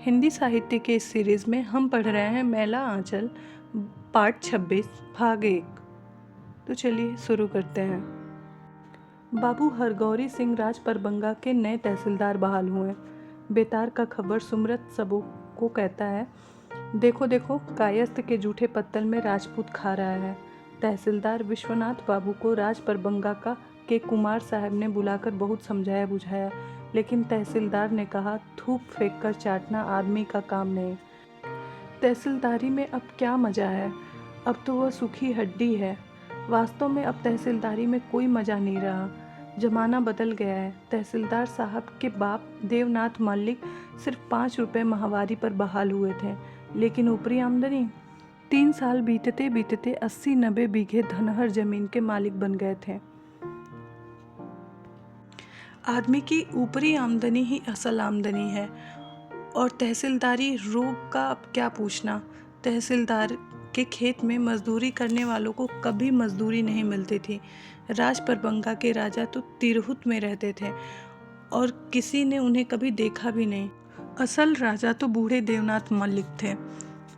हिंदी साहित्य के इस सीरीज़ में हम पढ़ रहे हैं मैला आंचल पार्ट 26 भाग 1। तो चलिए शुरू करते हैं। बाबू हरगौरी सिंह राजपरबंगा के नए तहसीलदार बहाल हुए। बेतार का खबर सुमरत सबों को कहता है, देखो देखो कायस्थ के जूठे पत्तल में राजपूत खा रहा है। तहसीलदार विश्वनाथ बाबू को राजपरबंगा के कुमार साहब ने बुलाकर बहुत समझाया बुझाया, लेकिन तहसीलदार ने कहा, थूक फेंक कर चाटना आदमी का काम नहीं। तहसीलदारी में अब क्या मज़ा है, अब तो वह सूखी हड्डी है। वास्तव में अब तहसीलदारी में कोई मज़ा नहीं रहा। ज़माना बदल गया है। तहसीलदार साहब के बाप देवनाथ मल्लिक सिर्फ 5 रुपये माहवारी पर बहाल हुए थे, लेकिन ऊपरी आमदनी 3 साल बीतते बीतते 80-90 बीघे धनहर जमीन के मालिक बन गए थे। आदमी की ऊपरी आमदनी ही असल आमदनी है, और तहसीलदारी रोग का अब क्या पूछना। तहसीलदार के खेत में मजदूरी करने वालों को कभी मजदूरी नहीं मिलती थी। राजपरबंगा के राजा तो तिरहुत में रहते थे और किसी ने उन्हें कभी देखा भी नहीं। असल राजा तो बूढ़े देवनाथ मल्लिक थे।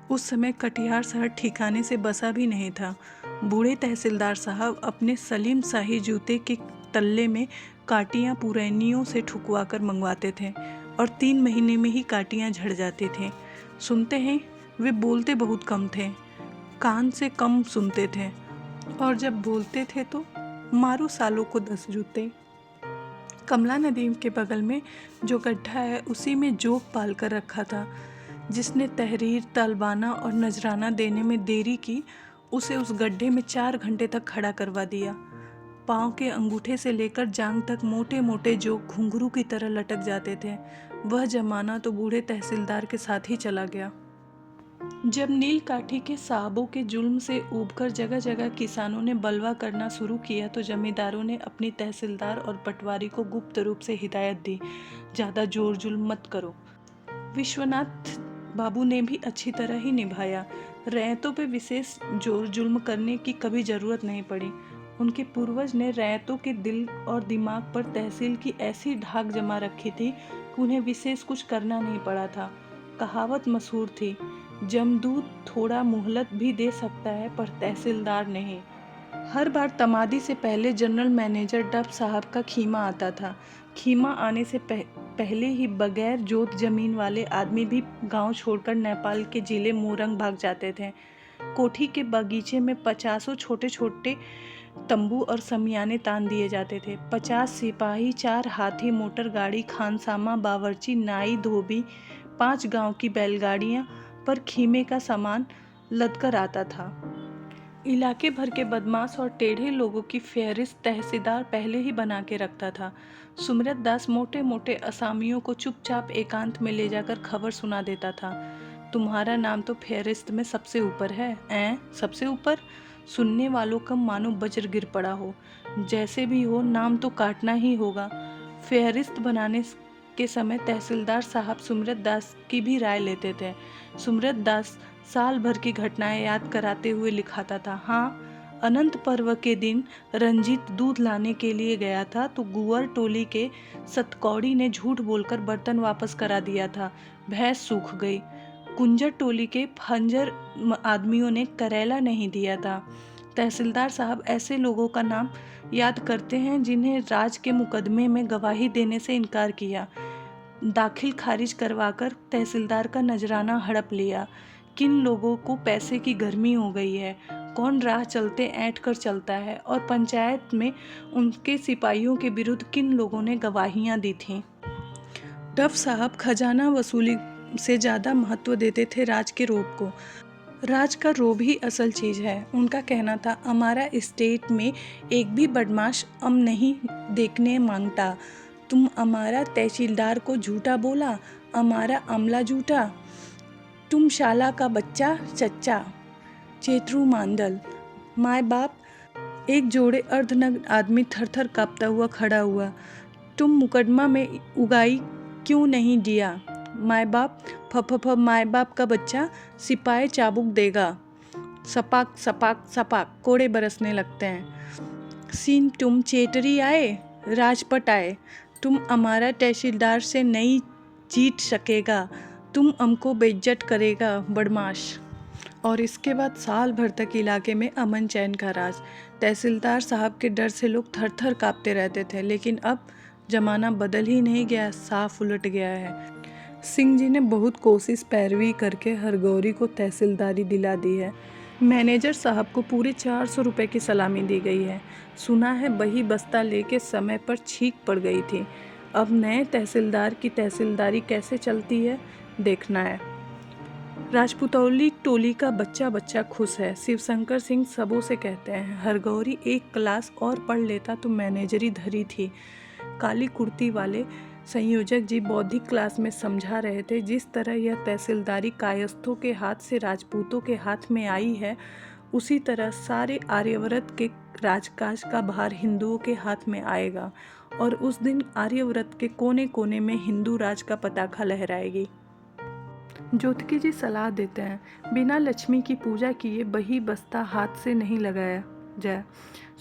उस समय कटिहार शहर ठिकाने से बसा भी नहीं था। बूढ़े तहसीलदार साहब अपने सलीम शाही जूते के तल्ले में काटियाँ पुरैनियों से ठुकवा कर मंगवाते थे और 3 महीने में ही काटियाँ झड़ जाती थीं। सुनते हैं वे बोलते बहुत कम थे, कान से कम सुनते थे, और जब बोलते थे तो मारो सालों को 10 जूते। कमला नदी के बगल में जो गड्ढा है उसी में जोग पाल कर रखा था। जिसने तहरीर, तलबाना और नजराना देने में देरी की, उसे उस गड्ढे में 4 घंटे तक खड़ा करवा दिया। पाँव के अंगूठे से लेकर जांग तक मोटे मोटे जोग घुंघरू की तरह लटक जाते थे। वह जमाना तो बूढ़े तहसीलदार के साथ ही चला गया। जब नील काठी के साहबों के जुल्म से ऊबकर जगह जगह किसानों ने बलवा करना शुरू किया, तो जमींदारों ने अपनी तहसीलदार और पटवारी को गुप्त रूप से हिदायत दी, ज़्यादा जोर जुल्म मत करो। विश्वनाथ बाबू ने भी अच्छी तरह ही निभाया। रैयतों पे विशेष जोर जुल्म करने की कभी ज़रूरत नहीं पड़ी। उनके पूर्वज ने रैयतों के दिल और दिमाग पर तहसील की ऐसी ढाक जमा रखी थी कि उन्हें विशेष कुछ करना नहीं पड़ा था। कहावत मशहूर थी, जमदूत थोड़ा मोहलत भी दे सकता है पर तहसीलदार नहीं। हर बार तमादी से पहले जनरल मैनेजर डब साहब का खीमा आता था। खीमा आने से पहले ही बगैर जोत जमीन वाले आदमी भी गांव छोड़कर नेपाल के जिले मोरंग भाग जाते थे। कोठी के बगीचे में 50 छोटे छोटे तंबू और समियाने तान दिए जाते थे। 50 सिपाही, 4 हाथी, मोटर गाड़ी, खानसामा, बावर्ची, नाई, धोबी, 5 गांव की बैलगाड़ियां पर खीमे का सामान लदकर आता था। इलाके भर के बदमाश और टेढ़े लोगों की फेहरिस्त तहसीलदार पहले ही बना के रखता था। सुमरत दास मोटे मोटे असामियों को चुपचाप एकांत में ले जाकर खबर सुना देता था, तुम्हारा नाम तो फेहरिस्त में सबसे ऊपर है। सबसे ऊपर? सुनने वालों का मानो वज्र गिर पड़ा हो। जैसे भी हो, नाम तो काटना ही होगा। फेहरिस्त बनाने के समय तहसीलदार साहब सुमरत दास की भी राय लेते थे। सुमरत दास साल भर की घटनाएं याद कराते हुए लिखाता था। हाँ, अनंत पर्व के दिन रंजीत दूध लाने के लिए गया था तो गुवर टोली के सतकौड़ी ने झूठ बोलकर बर्तन वापस करा दिया था। भैंस सूख गई। कुंजर टोली के फंजर आदमियों ने करेला नहीं दिया था। तहसीलदार साहब ऐसे लोगों का नाम याद करते हैं जिन्हें राज के मुकदमे में गवाही देने से इनकार किया, दाखिल खारिज करवाकर तहसीलदार का नजराना हड़प लिया। किन लोगों को पैसे की गर्मी हो गई है, कौन राह चलते ऐंठ कर चलता है, और पंचायत में उनके सिपाहियों के विरुद्ध किन लोगों ने गवाहियां दी थीं। डफ साहब खजाना वसूली से ज़्यादा महत्व देते थे राज के रोब को। राज का रोब ही असल चीज़ है। उनका कहना था, हमारा स्टेट में एक भी बदमाश अम नहीं देखने मांगता। तुम हमारा तहसीलदार को झूठा बोला, हमारा अमला झूठा, तुम शाला का बच्चा चच्चा, चेतरू मांदल, माए बाप। एक जोड़े अर्धनग्न आदमी थरथर कांपता हुआ खड़ा हुआ। तुम मुकदमा में उगाई क्यों नहीं दिया? माए बाप, फफफ माए बाप का बच्चा, सिपाही चाबुक देगा। सपाक सपाक सपाक कोड़े बरसने लगते हैं। सीन, तुम चेतरी आए, राजपट आए, तुम हमारा तहसीलदार से नहीं जीत सकेगा, तुम हमको बेइज्जत करेगा बदमाश। और इसके बाद साल भर तक इलाके में अमन चैन का राज। तहसीलदार साहब के डर से लोग थर थर काँपते रहते थे, लेकिन अब जमाना बदल ही नहीं गया, साफ उलट गया है। सिंह जी ने बहुत कोशिश पैरवी करके हरगौरी को तहसीलदारी दिला दी है। मैनेजर साहब को पूरे 400 रुपये की सलामी दी गई है। सुना है बही बस्ता लेके समय पर छींक पड़ गई थी। अब नए तहसीलदार की तहसीलदारी कैसे चलती है, देखना है। राजपूतौली टोली का बच्चा बच्चा खुश है। शिवशंकर सिंह सबों से कहते हैं, हरगौरी एक क्लास और पढ़ लेता तो मैनेजरी धरी थी। काली कुर्ती वाले संयोजक जी बौद्धिक क्लास में समझा रहे थे, जिस तरह यह तहसीलदारी कायस्थों के हाथ से राजपूतों के हाथ में आई है, उसी तरह सारे आर्यव्रत के राजकाज का भार हिंदुओं के हाथ में आएगा और उस दिन आर्यव्रत के कोने कोने में हिंदू राज का पताका लहराएगी। ज्योतिकी जी सलाह देते हैं, बिना लक्ष्मी की पूजा किए बही बस्ता हाथ से नहीं लगाया जाए।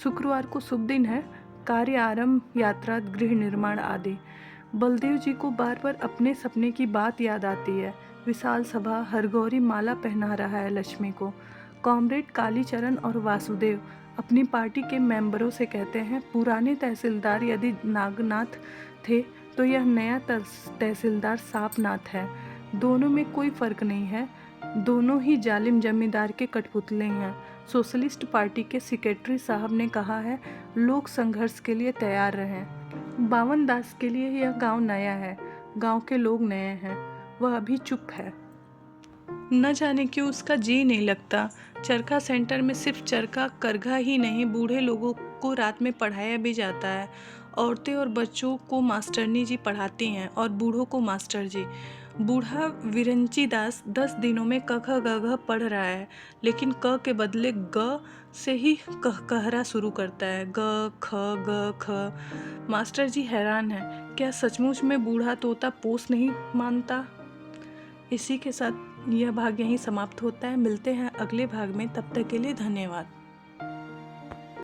शुक्रवार को शुभ दिन है, कार्य आरंभ, यात्रा, गृह निर्माण आदि। बलदेव जी को बार बार अपने सपने की बात याद आती है। विशाल सभा, हरगौरी माला पहना रहा है लक्ष्मी को। कॉमरेड कालीचरण और वासुदेव अपनी पार्टी के मेंबरों से कहते हैं, पुराने तहसीलदार यदि नागनाथ थे तो यह नया तहसीलदार सापनाथ है। दोनों में कोई फ़र्क नहीं है, दोनों ही जालिम जमींदार के कठपुतले हैं। सोशलिस्ट पार्टी के सेक्रेटरी साहब ने कहा है, लोग संघर्ष के लिए तैयार रहें। बावन दास के लिए यह गांव नया है, गांव के लोग नए हैं, वह अभी चुप है। न जाने क्यों उसका जी नहीं लगता। चरखा सेंटर में सिर्फ चरखा करघा ही नहीं, बूढ़े लोगों को रात में पढ़ाया भी जाता है। औरतें और बच्चों को मास्टरनी जी पढ़ाती हैं और बूढ़ों को मास्टर जी। बूढ़ा विरंची दास 10 दिनों में क ख ग घ पढ़ रहा है, लेकिन क के बदले ग से ही कहरा शुरू करता है, ग ख ग ख। मास्टर जी हैरान हैं, क्या सचमुच में बूढ़ा तोता पोस नहीं मानता। इसी के साथ यह भाग यहीं समाप्त होता है। मिलते हैं अगले भाग में, तब तक के लिए धन्यवाद।